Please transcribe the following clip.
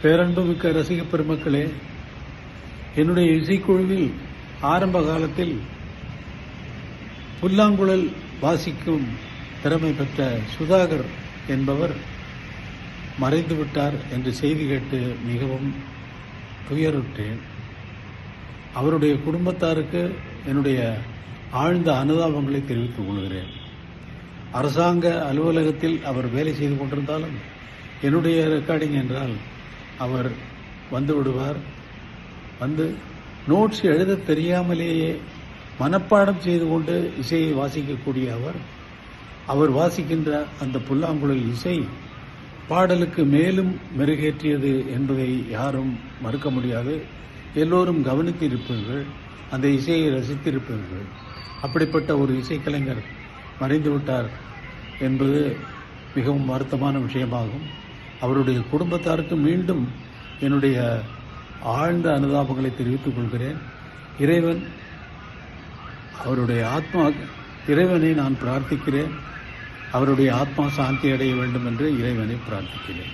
பேரன்புமிக்க ரசிக பெருமக்களே, என்னுடைய இசைக்குழுவில் ஆரம்ப காலத்தில் புல்லாங்குழல் வாசிக்கும் திறமை பெற்ற சுதாகர் என்பவர் மறைந்துவிட்டார் என்று செய்தி கேட்டு மிகவும் துயருற்றேன். அவருடைய குடும்பத்தாருக்கு என்னுடைய ஆழ்ந்த அனுதாபங்களை தெரிவித்துக் கொள்கிறேன். அரசாங்க அலுவலகத்தில் அவர் வேலை செய்து கொண்டிருந்தாலும் என்னுடைய ரெக்கார்டிங் என்றால் அவர் வந்து விடுவார். வந்து நோட்ஸ் எழுத தெரியாமலேயே மனப்பாடம் செய்து கொண்டு இசையை வாசிக்கக்கூடிய அவர் வாசிக்கின்ற அந்த புல்லாங்குழல் இசை பாடலுக்கு மேலும் மெருகேற்றியது என்பதை யாரும் மறுக்க முடியாது. எல்லோரும் கவனித்திருப்பீர்கள், அந்த இசையை ரசித்திருப்பீர்கள். அப்படிப்பட்ட ஒரு இசைக்கலைஞர் மறைந்துவிட்டார் என்பது மிகவும் வருத்தமான விஷயமாகும். அவருடைய குடும்பத்தாருக்கு மீண்டும் என்னுடைய ஆழ்ந்த அனுதாபங்களை தெரிவித்துக் கொள்கிறேன். இறைவனை நான் பிரார்த்திக்கிறேன். அவருடைய ஆத்மா சாந்தி அடைய வேண்டும் என்று இறைவனை பிரார்த்திக்கிறேன்.